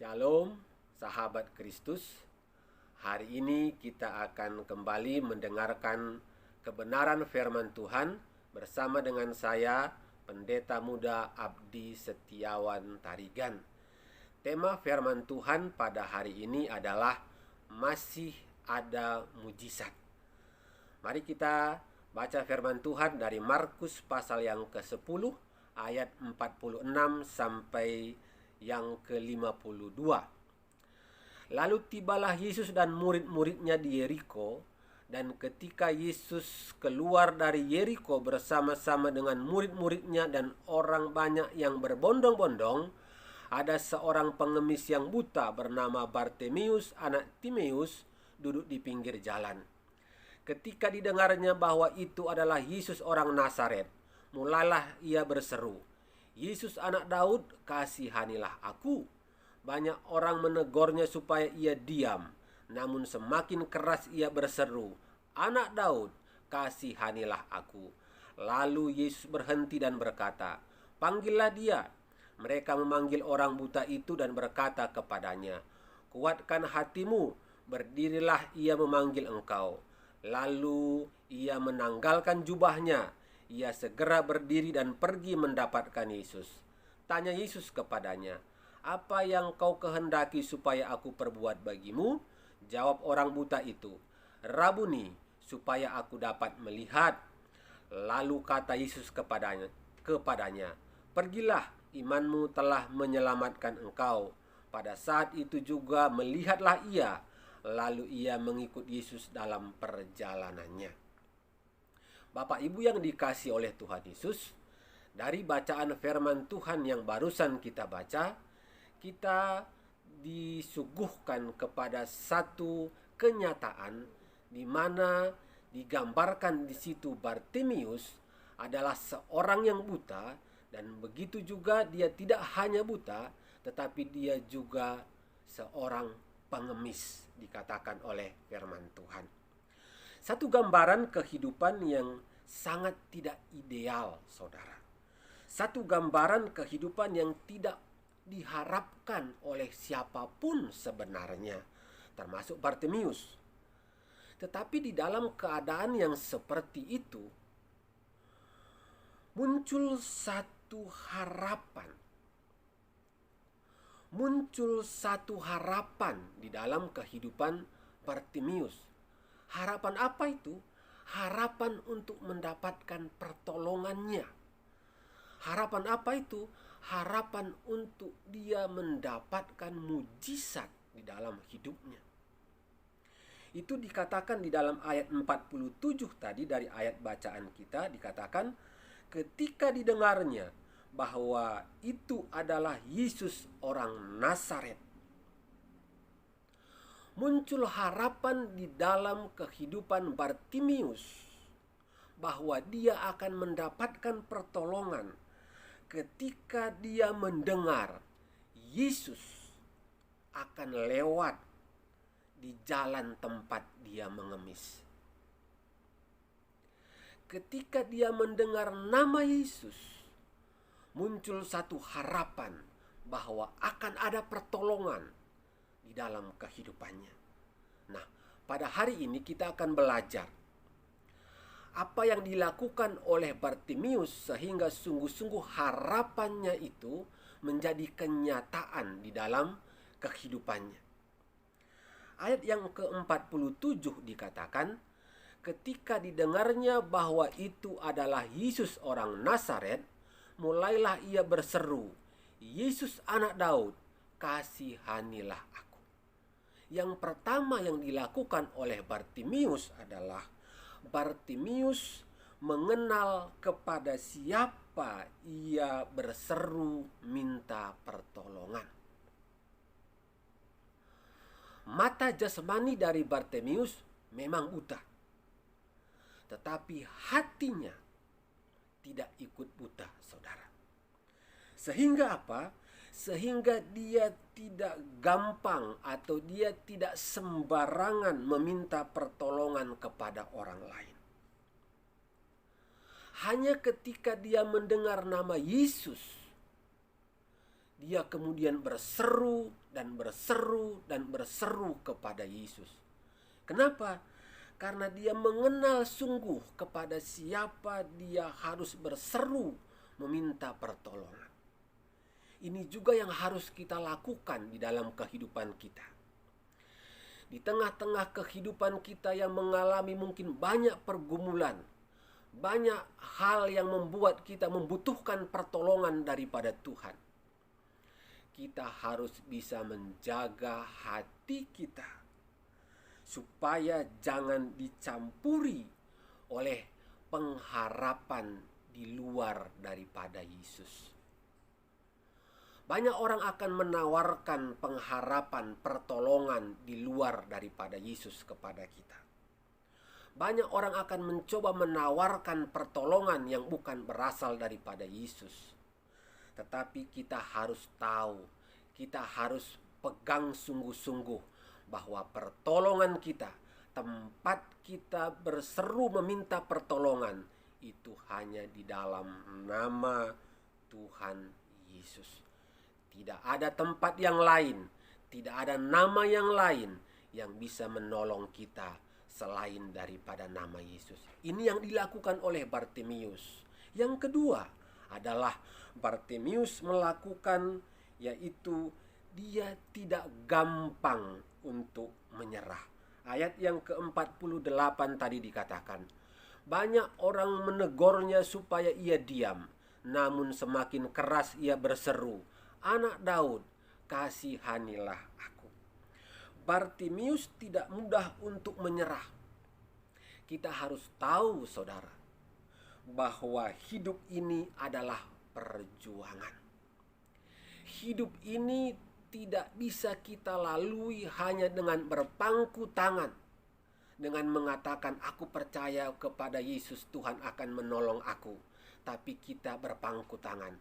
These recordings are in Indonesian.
Shalom, sahabat Kristus. Hari ini kita akan kembali mendengarkan kebenaran firman Tuhan bersama dengan saya, Pendeta Muda Abdi Setiawan Tarigan. Tema firman Tuhan pada hari ini adalah masih ada mujizat. Mari kita baca firman Tuhan dari Markus pasal yang ke-10 ayat 46 sampai yang ke-52. Lalu tibalah Yesus dan murid-muridnya di Yeriko, dan ketika Yesus keluar dari Yeriko bersama-sama dengan murid-muridnya dan orang banyak yang berbondong-bondong, ada seorang pengemis yang buta bernama Bartimeus anak Timeus duduk di pinggir jalan. Ketika didengarnya bahwa itu adalah Yesus orang Nazaret, mulailah ia berseru, "Yesus anak Daud, kasihanilah aku." Banyak orang menegurnya supaya ia diam, namun semakin keras ia berseru, "Anak Daud, kasihanilah aku." Lalu Yesus berhenti dan berkata, "Panggillah dia." Mereka memanggil orang buta itu dan berkata kepadanya, "Kuatkan hatimu, berdirilah, ia memanggil engkau." Lalu ia menanggalkan jubahnya. Ia segera berdiri dan pergi mendapatkan Yesus. Tanya Yesus kepadanya, "Apa yang kau kehendaki supaya aku perbuat bagimu?" Jawab orang buta itu, "Rabuni, supaya aku dapat melihat." Lalu kata Yesus kepadanya, "Pergilah, imanmu telah menyelamatkan engkau." Pada saat itu juga melihatlah ia, lalu ia mengikut Yesus dalam perjalanannya. Bapak Ibu yang dikasihi oleh Tuhan Yesus, dari bacaan firman Tuhan yang barusan kita baca, kita disuguhkan kepada satu kenyataan di mana digambarkan di situ Bartimeus adalah seorang yang buta, dan begitu juga dia tidak hanya buta, tetapi dia juga seorang pengemis, dikatakan oleh firman Tuhan. Satu gambaran kehidupan yang sangat tidak ideal, saudara. Satu gambaran kehidupan yang tidak diharapkan oleh siapapun sebenarnya, termasuk Bartimeus. Tetapi di dalam keadaan yang seperti itu, muncul satu harapan. Muncul satu harapan di dalam kehidupan Bartimeus. Harapan apa itu? Harapan untuk mendapatkan pertolongannya. Harapan apa itu? Harapan untuk dia mendapatkan mujizat di dalam hidupnya. Itu dikatakan di dalam ayat 47 tadi dari ayat bacaan kita, dikatakan ketika didengarnya bahwa itu adalah Yesus orang Nazaret, muncul harapan di dalam kehidupan Bartimeus bahwa dia akan mendapatkan pertolongan ketika dia mendengar Yesus akan lewat di jalan tempat dia mengemis. Ketika dia mendengar nama Yesus, muncul satu harapan bahwa akan ada pertolongan di dalam kehidupannya. Nah, pada hari ini kita akan belajar apa yang dilakukan oleh Bartimeus sehingga sungguh-sungguh harapannya itu menjadi kenyataan di dalam kehidupannya. Ayat yang ke-47 dikatakan, ketika didengarnya bahwa itu adalah Yesus orang Nazaret, mulailah ia berseru, "Yesus anak Daud, kasihanilah aku." Yang pertama yang dilakukan oleh Bartimeus adalah Bartimeus mengenal kepada siapa ia berseru minta pertolongan. Mata jasmani dari Bartimeus memang buta, tetapi hatinya tidak ikut buta, saudara. Sehingga apa? Sehingga dia tidak gampang atau dia tidak sembarangan meminta pertolongan kepada orang lain. Hanya ketika dia mendengar nama Yesus, dia kemudian berseru dan berseru dan berseru kepada Yesus. Kenapa? Karena dia mengenal sungguh kepada siapa dia harus berseru meminta pertolongan. Ini juga yang harus kita lakukan di dalam kehidupan kita. Di tengah-tengah kehidupan kita yang mengalami mungkin banyak pergumulan, banyak hal yang membuat kita membutuhkan pertolongan daripada Tuhan. Kita harus bisa menjaga hati kita supaya jangan dicampuri oleh pengharapan di luar daripada Yesus. Banyak orang akan menawarkan pengharapan, pertolongan di luar daripada Yesus kepada kita. Banyak orang akan mencoba menawarkan pertolongan yang bukan berasal daripada Yesus. Tetapi kita harus tahu, kita harus pegang sungguh-sungguh bahwa pertolongan kita, tempat kita berseru meminta pertolongan, itu hanya di dalam nama Tuhan Yesus. Tidak ada tempat yang lain, tidak ada nama yang lain yang bisa menolong kita selain daripada nama Yesus. Ini yang dilakukan oleh Bartimius. Yang kedua adalah Bartimius melakukan, yaitu dia tidak gampang untuk menyerah. Ayat yang ke-48 tadi dikatakan, banyak orang menegurnya supaya ia diam, namun semakin keras ia berseru, "Anak Daud, kasihanilah aku." Bartimius tidak mudah untuk menyerah. Kita harus tahu, saudara, bahwa hidup ini adalah perjuangan. Hidup ini tidak bisa kita lalui hanya dengan berpangku tangan, dengan mengatakan aku percaya kepada Yesus, Tuhan akan menolong aku. Tapi kita berpangku tangan.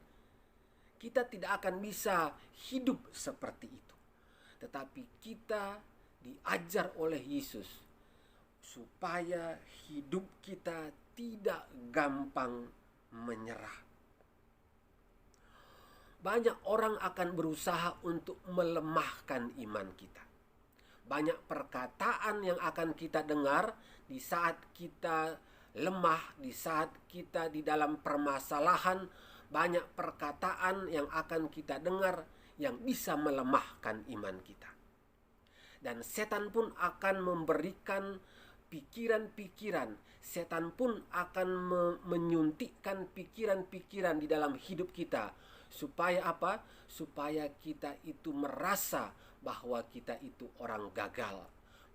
Kita tidak akan bisa hidup seperti itu. Tetapi kita diajar oleh Yesus supaya hidup kita tidak gampang menyerah. Banyak orang akan berusaha untuk melemahkan iman kita. Banyak perkataan yang akan kita dengar di saat kita lemah, di saat kita di dalam permasalahan. Banyak perkataan yang akan kita dengar yang bisa melemahkan iman kita. Dan setan pun akan memberikan pikiran-pikiran. Setan pun akan menyuntikkan pikiran-pikiran di dalam hidup kita. Supaya apa? Supaya kita itu merasa bahwa kita itu orang gagal.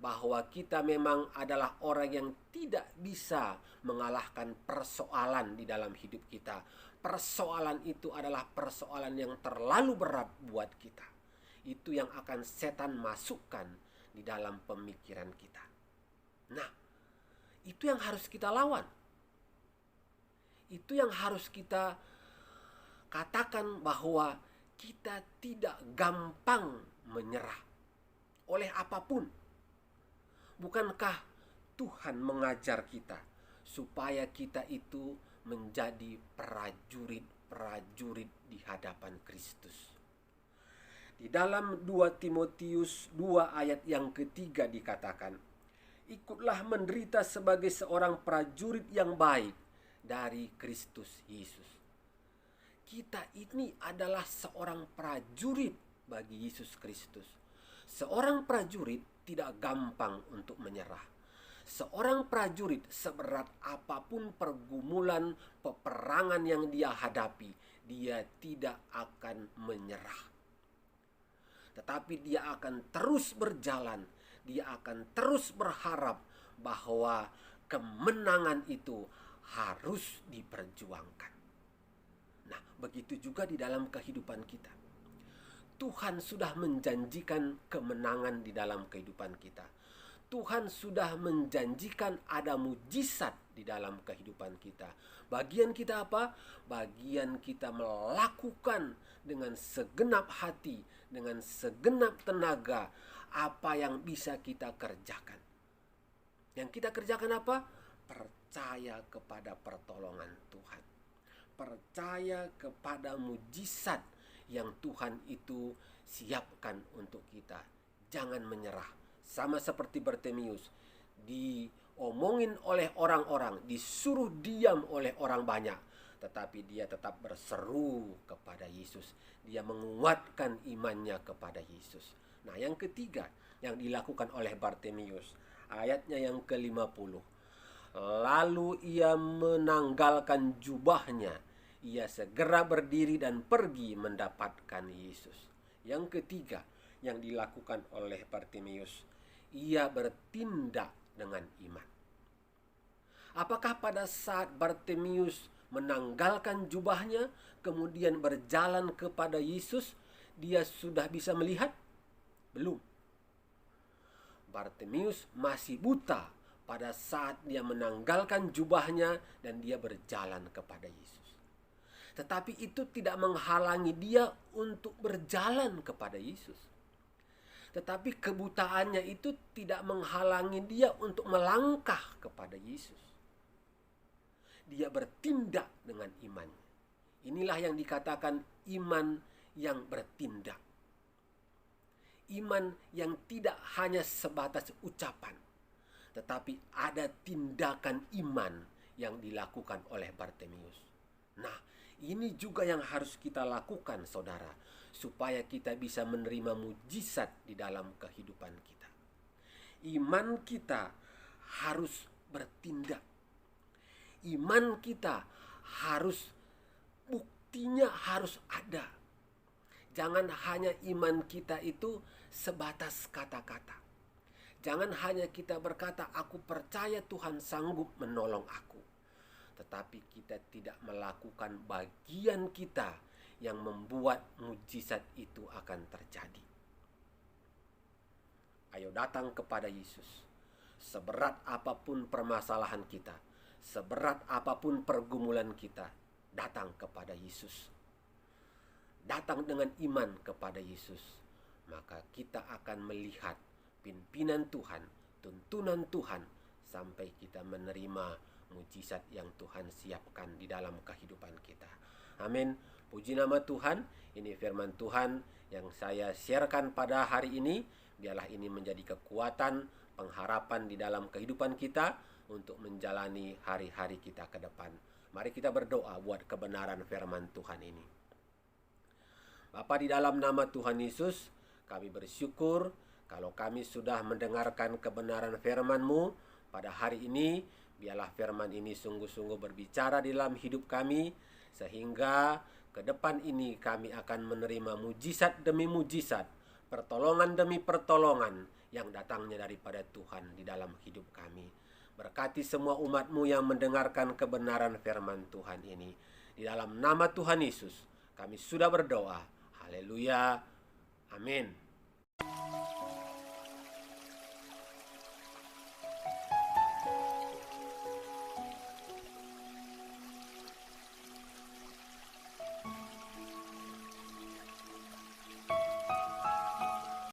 Bahwa kita memang adalah orang yang tidak bisa mengalahkan persoalan di dalam hidup kita. Persoalan itu adalah persoalan yang terlalu berat buat kita. Itu yang akan setan masukkan di dalam pemikiran kita. Nah, itu yang harus kita lawan. Itu yang harus kita katakan, bahwa kita tidak gampang menyerah oleh apapun. Bukankah Tuhan mengajar kita supaya kita itu menjadi prajurit-prajurit di hadapan Kristus? Di dalam 2 Timotius 2 ayat yang ketiga dikatakan, ikutlah menderita sebagai seorang prajurit yang baik dari Kristus Yesus. Kita ini adalah seorang prajurit bagi Yesus Kristus. Seorang prajurit tidak gampang untuk menyerah. Seorang prajurit, seberat apapun pergumulan peperangan yang dia hadapi, dia tidak akan menyerah. Tetapi dia akan terus berjalan, dia akan terus berharap bahwa kemenangan itu harus diperjuangkan. Nah, begitu juga di dalam kehidupan kita. Tuhan sudah menjanjikan kemenangan di dalam kehidupan kita. Tuhan sudah menjanjikan ada mujizat di dalam kehidupan kita. Bagian kita apa? Bagian kita melakukan dengan segenap hati, dengan segenap tenaga apa yang bisa kita kerjakan. Yang kita kerjakan apa? Percaya kepada pertolongan Tuhan. Percaya kepada mujizat yang Tuhan itu siapkan untuk kita. Jangan menyerah. Sama seperti Bartimius, diomongin oleh orang-orang, disuruh diam oleh orang banyak, tetapi dia tetap berseru kepada Yesus. Dia menguatkan imannya kepada Yesus. Nah, yang ketiga yang dilakukan oleh Bartimius, ayatnya yang ke-50. Lalu ia menanggalkan jubahnya, ia segera berdiri dan pergi mendapatkan Yesus. Yang ketiga yang dilakukan oleh Bartimius, ia bertindak dengan iman. Apakah pada saat Bartimius menanggalkan jubahnya, kemudian berjalan kepada Yesus, dia sudah bisa melihat? Belum. Bartimius masih buta pada saat dia menanggalkan jubahnya dan dia berjalan kepada Yesus. Tetapi itu tidak menghalangi dia untuk berjalan kepada Yesus. Tetapi kebutaannya itu tidak menghalangi dia untuk melangkah kepada Yesus. Dia bertindak dengan imannya. Inilah yang dikatakan iman yang bertindak. Iman yang tidak hanya sebatas ucapan, tetapi ada tindakan iman yang dilakukan oleh Bartimius. Nah, ini juga yang harus kita lakukan, saudara, supaya kita bisa menerima mujizat di dalam kehidupan kita. Iman kita harus bertindak. Iman kita harus, buktinya harus ada. Jangan hanya iman kita itu sebatas kata-kata. Jangan hanya kita berkata, aku percaya Tuhan sanggup menolong aku. Tetapi kita tidak melakukan bagian kita yang membuat mujizat itu akan terjadi. Ayo datang kepada Yesus. Seberat apapun permasalahan kita, seberat apapun pergumulan kita, datang kepada Yesus. Datang dengan iman kepada Yesus, maka kita akan melihat pimpinan Tuhan, tuntunan Tuhan, sampai kita menerima mujizat yang Tuhan siapkan di dalam kehidupan kita. Amin. Puji nama Tuhan. Ini firman Tuhan yang saya sharekan pada hari ini. Biarlah ini menjadi kekuatan, pengharapan di dalam kehidupan kita untuk menjalani hari-hari kita ke depan. Mari kita berdoa buat kebenaran firman Tuhan ini. Bapa, di dalam nama Tuhan Yesus, kami bersyukur kalau kami sudah mendengarkan kebenaran firman-Mu pada hari ini. Biarlah firman ini sungguh-sungguh berbicara di dalam hidup kami, sehingga ke depan ini kami akan menerima mujizat demi mujizat, pertolongan demi pertolongan yang datangnya daripada Tuhan di dalam hidup kami. Berkati semua umat-Mu yang mendengarkan kebenaran firman Tuhan ini. Di dalam nama Tuhan Yesus, kami sudah berdoa. Haleluya. Amin.